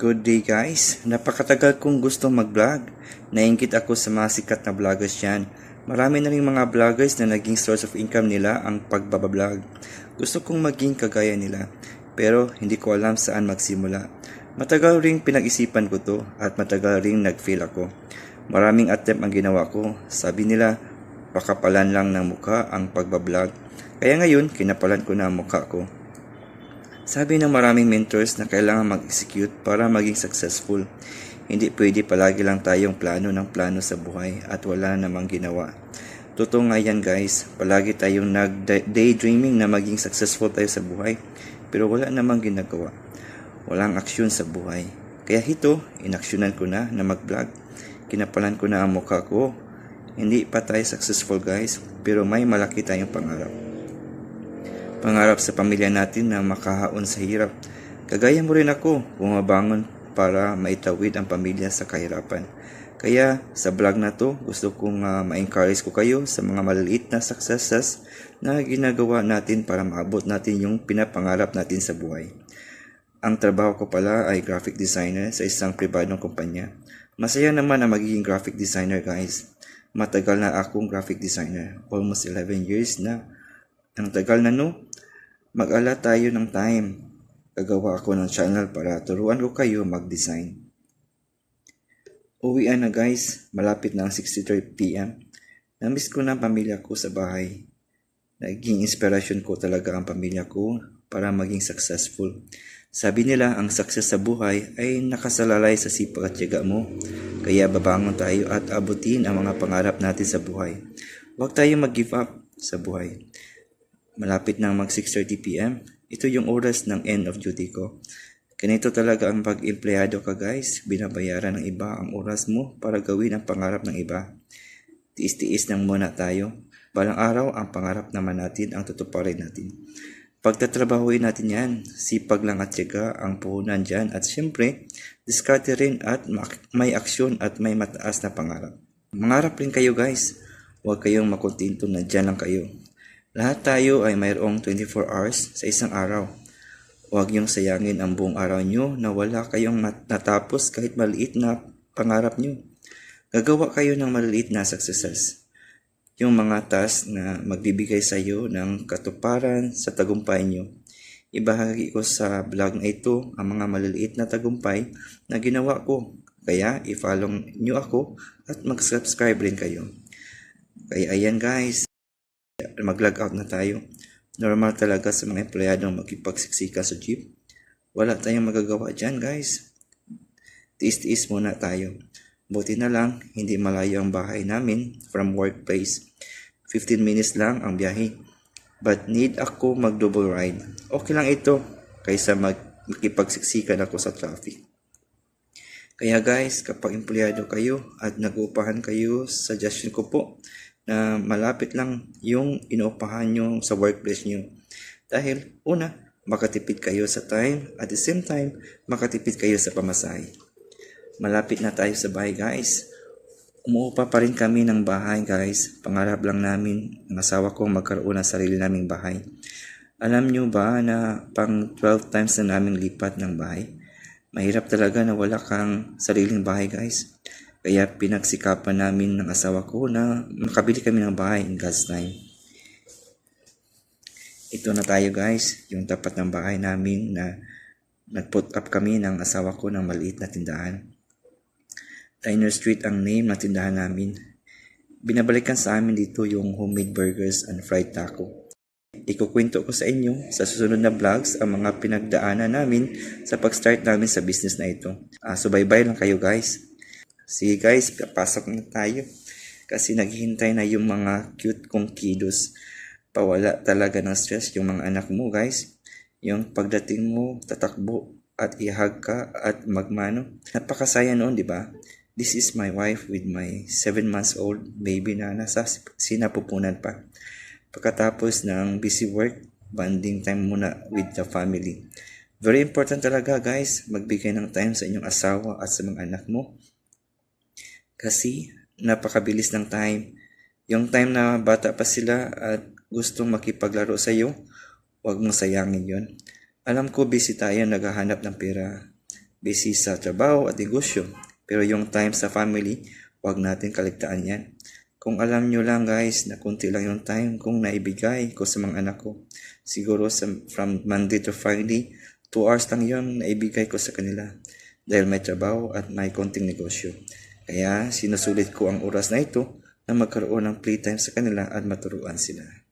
Good day guys! Napakatagal kong gusto mag-vlog. Nainggit ako sa mga sikat na vloggers dyan. Marami na rin mga vloggers na naging source of income nila ang pagbabablog. Gusto kong maging kagaya nila, pero hindi ko alam saan magsimula. Matagal ring pinag-isipan ko to at matagal ring nag-fail ako. Maraming attempt ang ginawa ko. Sabi nila, pakapalan lang ng mukha ang pagbablog. Kaya ngayon, kinapalan ko na ang mukha ko. Sabi ng maraming mentors na kailangan mag-execute para maging successful. Hindi pwede palagi lang tayong plano ng plano sa buhay at wala namang ginawa. Totoo nga yan guys, palagi tayong nag-daydreaming na maging successful tayo sa buhay, pero wala namang ginagawa. Walang aksyon sa buhay. Kaya ito, inaksyonan ko na mag-vlog. Kinapalan ko na ang mukha ko. Hindi pa tayo successful guys, pero may malaki tayong pangarap. Pangarap sa pamilya natin na makahaon sa hirap. Kagaya mo rin ako, bumabangon para maitawid ang pamilya sa kahirapan. Kaya sa vlog na to, gusto kong ma-encourage ko kayo sa mga maliliit na successes na ginagawa natin para maabot natin yung pinapangarap natin sa buhay. Ang trabaho ko pala ay graphic designer sa isang pribadong kumpanya. Masaya naman ang magiging graphic designer guys. Matagal na akong graphic designer, almost 11 years na. Ang tagal na no? Mag-ala tayo ng time. Gagawa ako ng channel para turuan ko kayo mag-design. Uwian na guys, malapit na ang 6:30 PM. Namiss ko na ang pamilya ko sa bahay. Naging inspirasyon ko talaga ang pamilya ko para maging successful. Sabi nila ang success sa buhay ay nakasalalay sa sipag at tiyaga mo. Kaya babangon tayo at abutin ang mga pangarap natin sa buhay. Huwag tayo mag-give up sa buhay. Malapit na mag 6:30 PM. Ito yung oras ng end of duty ko. Ganito talaga ang pag-empleyado ka guys. Binabayaran ng iba ang oras mo para gawin ang pangarap ng iba. Tiis-tiis lang muna tayo. Balang araw ang pangarap naman natin ang tutuparin natin. Pagtatrabahuin natin yan. Sipag lang at tiyaga ang puhunan dyan. At syempre, diskarte rin at may aksyon at may mataas na pangarap. Mangarap rin kayo guys. Huwag kayong makontento na dyan lang kayo. Lahat tayo ay mayroong 24 hours sa isang araw. Huwag niyong sayangin ang buong araw niyo na wala kayong natapos kahit maliit na pangarap niyo. Gagawa kayo ng maliit na successes. Yung mga task na magbibigay sa iyo ng katuparan sa tagumpay niyo. Ibahagi ko sa vlog na ito ang mga maliliit na tagumpay na ginawa ko. Kaya i-follow niyo ako at mag-subscribe rin kayo. Kaya ayan guys. Mag-log out na tayo. Normal talaga sa mga empleyadong magkipagsiksika sa jeep. Wala tayong magagawa dyan guys. Tiis-tiis muna tayo. Buti na lang, hindi malayo ang bahay namin from workplace. 15 minutes lang ang biyahe. But need ako mag-double ride. Okay lang ito kaysa magkipagsiksikan ako sa traffic. Kaya guys, kapag empleyado kayo at nag-upahan kayo, suggestion ko po na malapit lang yung inuupahan nyo sa workplace nyo. Dahil, una, makatipid kayo sa time, at the same time, makatipid kayo sa pamasahe. Malapit na tayo sa bahay guys. Umuupa pa rin kami ng bahay guys. Pangarap lang namin ng asawa ko magkaroon ng sarili naming bahay. Alam nyo ba na pang 12 times na namin lipat ng bahay? Mahirap talaga na wala kang sariling bahay guys. Kaya pinagsikapan namin ng asawa ko na makabili kami ng bahay in God's time. Ito na tayo guys, yung tapat ng bahay namin na nag-put up kami ng asawa ko ng maliit na tindahan. Diner Street ang name ng tindahan namin. Binabalikan sa amin dito yung homemade burgers and fried taco. Ikukwento ko sa inyo sa susunod na vlogs ang mga pinagdaanan namin sa pag-start namin sa business na ito. Subaybay lang kayo guys. Sige guys, papasok na tayo. Kasi naghihintay na yung mga cute kong kiddos. Pawala talaga ng stress yung mga anak mo guys. Yung pagdating mo, tatakbo at ihag ka at magmano. Napakasaya noon, di ba? This is my wife with my 7 months old baby na nasa sinapupunan pa. Pagkatapos ng busy work, bonding time muna with the family. Very important talaga guys, magbigay ng time sa inyong asawa at sa mga anak mo. Kasi napakabilis ng time. Yung time na bata pa sila at gustong makipaglaro sa iyo, huwag mong sayangin yon. Alam ko busy tayo naghahanap ng pera. busy sa trabaho at negosyo. Pero yung time sa family, huwag natin kaligtaan yan. Kung alam nyo lang guys na kunti lang yung time kung naibigay ko sa mga anak ko. Siguro from Monday to Friday, 2 hours lang yun naibigay ko sa kanila. Dahil may trabaho at may konting negosyo. Kaya sinusulit ko ang oras na ito na magkaroon ng playtime sa kanila at maturuan sila.